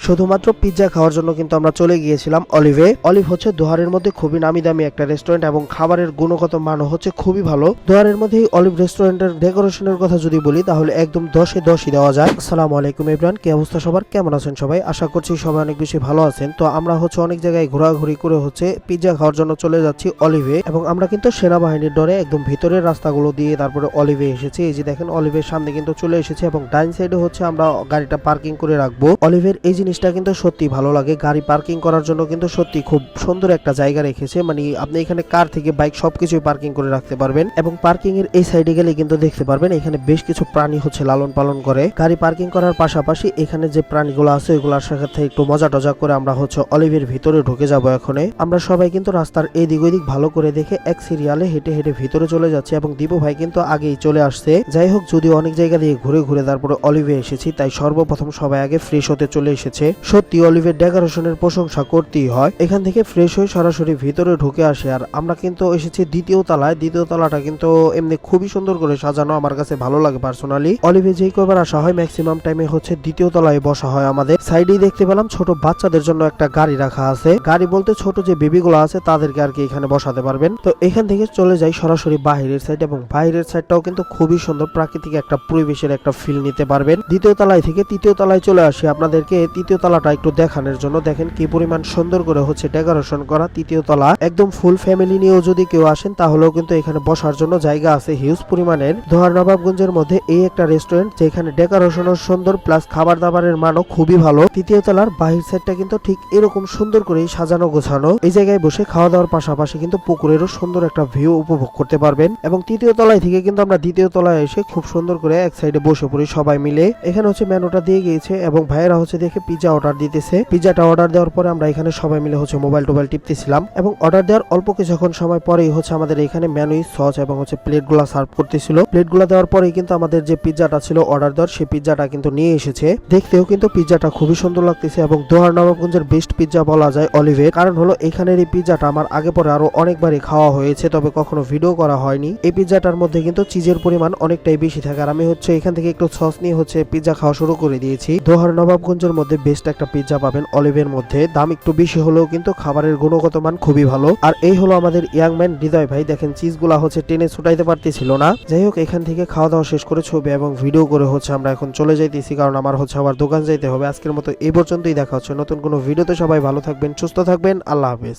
শুধুমাত্র পিৎজা খাওয়ার জন্য কিন্তু আমরা চলে গিয়েছিলাম অলিভে। অলিভ হচ্ছে দোহারের মধ্যে খুবই নামি দামি একটা রেস্টুরেন্ট এবং খাবারের গুণগত মান হচ্ছে খুবই ভালো। দোহারের মধ্যে অলিভ রেস্টুরেন্টের ডেকোরেশনের কথা যদি বলি তাহলে একদম 10-এ 10ই দেওয়া যায়। আসসালামু আলাইকুম এভরিওয়ান, কি অবস্থা সবার, কেমন আছেন সবাই? আশা করছি সবাই অনেক বেশি ভালো আছেন। তো আমরা হচ্ছে অনেক জায়গায় ঘোরাঘুরি করে হচ্ছে পিৎজা খাওয়ার জন্য চলে যাচ্ছি অলিভে, এবং আমরা কিন্তু সেনাবাহিনীর ডরে একদম ভিতরের রাস্তাগুলো দিয়ে তারপরে অলিভে এসেছি। এই যে দেখেন অলিভের সামনে কিন্তু চলে এসেছে এবং ডাইন সাইডে হচ্ছে আমরা গাড়িটা পার্কিং করে রাখবো। অলিভের এই জিনিসটা কিন্তু সত্যি ভালো লাগে, গাড়ি পার্কিং করার জন্য কিন্তু সত্যি খুব সুন্দর একটা জায়গা রেখেছে। মানে আপনি এখানে কার থেকে বাইক সবকিছুই পার্কিং করে রাখতে পারবেন, এবং পার্কিং এর এই সাইডে গেলে কিন্তু দেখতে পারবেন এখানে বেশ কিছু প্রাণী হচ্ছে লালন পালন করে। গাড়ি পার্কিং করার পাশাপাশি এখানে যে প্রাণীগুলো আছে ওইগুলোর সাথে একটু মজা টজা করে আমরা হচ্ছে অলিভের ভিতরে ঢুকে যাবো। এখন আমরা সবাই কিন্তু রাস্তার এদিক ওইদিক ভালো করে দেখে এক সিরিয়ালে হেঁটে হেঁটে ভিতরে চলে যাচ্ছি, এবং দীপু ভাই কিন্তু আগেই চলে আসছে। যাই হোক, যদিও অনেক জায়গা দিয়ে ঘুরে ঘুরে তারপরে অলিভে এসেছি, তাই সর্বপ্রথম সবাই আগে ফ্রেশ হতে চলে এসেছে। সত্যি অলিভের ডেকোরেশনের প্রশংসা করতেই হয়। এখান থেকে ফ্রেশ হয়ে সরাসরি ভিতরে ঢুকে আসে। আর আমরা কিন্তু এসেছি দ্বিতীয় তলায়। দ্বিতীয় তলাটা কিন্তু এমনি খুবই সুন্দর করে সাজানো, আমার কাছে ভালো লাগে পার্সোনালি। অলিভে যেই কয়বার আসা হয় ম্যাক্সিমাম টাইমে হচ্ছে দ্বিতীয় তলায় বসা হয় আমাদের। সাইডেই দেখতে পেলাম ছোট বাচ্চাদের জন্য একটা গাড়ি রাখা আছে। গাড়ি বলতে ছোট যে বেবিগুলো আছে তাদেরকে আর কি এখানে বসাতে পারবেন। তো এখান থেকে চলে যাই সরাসরি বাহিরের সাইড, এবং বাহিরের সাইডটাও কিন্তু খুবই সুন্দর, প্রাকৃতিক একটা পরিবেশের একটা ফিল নিতে পারবেন। দ্বিতীয় তলায় থেকে তৃতীয় তলায় চলে আসি আপনাদেরকে তৃতীয় তলাটা একটু দেখানোর জন্য। দেখেন কি পরিমাণ সুন্দর করে হচ্ছে ডেকোরেশন করা তৃতীয় তলা। একদম ফুল ফ্যামিলি নিয়েও যদি কেউ আসেন তাহলেও কিন্তু এখানে বসার জন্য জায়গা আছে হিউজ পরিমাণের। দোহার নবাবগঞ্জের মধ্যে এই একটা রেস্টুরেন্ট যেখানে ডেকোরেশনও সুন্দর প্লাস খাবার দাবারের মানও খুবই ভালো। তৃতীয় তলার বাহির সাইডটা কিন্তু ঠিক এরকম সুন্দর করে সাজানো গোছানো। এই জায়গায় বসে খাওয়া দাওয়ার পাশাপাশি কিন্তু পুকুরেরও সুন্দর একটা ভিউ উপভোগ করতে পারবেন। এবং তৃতীয় তলায় থেকে কিন্তু আমরা দ্বিতীয় তলায় এসে খুব সুন্দর করে এক সাইডে বসে পড়ি সবাই মিলে। এখানে হচ্ছে মেনুটা দিয়ে গিয়েছে এবং ভাইয়েরা হচ্ছে দেখে পিৎজা অর্ডার দিতেছে। পিৎজাটা অর্ডার দেওয়ার পরে আমরা এখানে সবাই মিলে হচ্ছে মোবাইল টোবাইল টিপতেছিলাম, এবং অর্ডার দেওয়ার অল্প কিছুক্ষণ সময় পরেই হচ্ছে আমাদের এখানে মেনুই সস এবং হচ্ছে প্লেটগুলো সার্ভ করতেছিল। প্লেটগুলো দেওয়ার পরেই কিন্তু আমাদের যে পিৎজাটা ছিল অর্ডার দেওয়ার, সেই পিৎজাটা কিন্তু নিয়ে এসেছে। দেখতেও কিন্তু পিৎজাটা খুবই সুন্দর লাগতেছে, এবং দোহার নবাবগঞ্জের বেস্ট পিৎজা বলা যায় অলিভের। কারণ হলো এখানের এই পিৎজাটা আমার আগে পরে আরো অনেকবারই খাওয়া হয়েছে, তবে কখনো ভিডিও করা হয়নি। এই পিৎজাটার মধ্যে কিন্তু চিজের পরিমাণ অনেকটাই বেশি থাকে, আর আমি হচ্ছে এখান থেকে একটু সস নিয়ে হচ্ছে পিৎজা খাওয়া শুরু করে দিয়েছি। দোহার নবাবগঞ্জের মধ্যে বেস্ট একটা পিৎজা পাবেন অলিভের মধ্যে। দাম একটু বেশি হলেও কিন্তু খাবারের গুণগত মান খুবই ভালো। আর এই হলো আমাদের ইয়াং ম্যান হৃদয় ভাই, দেখেন চিজগুলা হচ্ছে টেনে ছুটাইতে পারতেছিল না। যাই হোক, এখান থেকে খাওয়া দাওয়া শেষ করে ছবি এবং ভিডিও করে হচ্ছে আমরা এখন চলে যাইতেছি, কারণ আমার হচ্ছে আবার দোকান যাইতে হবে। আজকের মতো এই পর্যন্তই, দেখা হচ্ছে নতুন কোনো ভিডিওতে। সবাই ভালো থাকবেন, সুস্থ থাকবেন, আল্লাহ হাফেজ।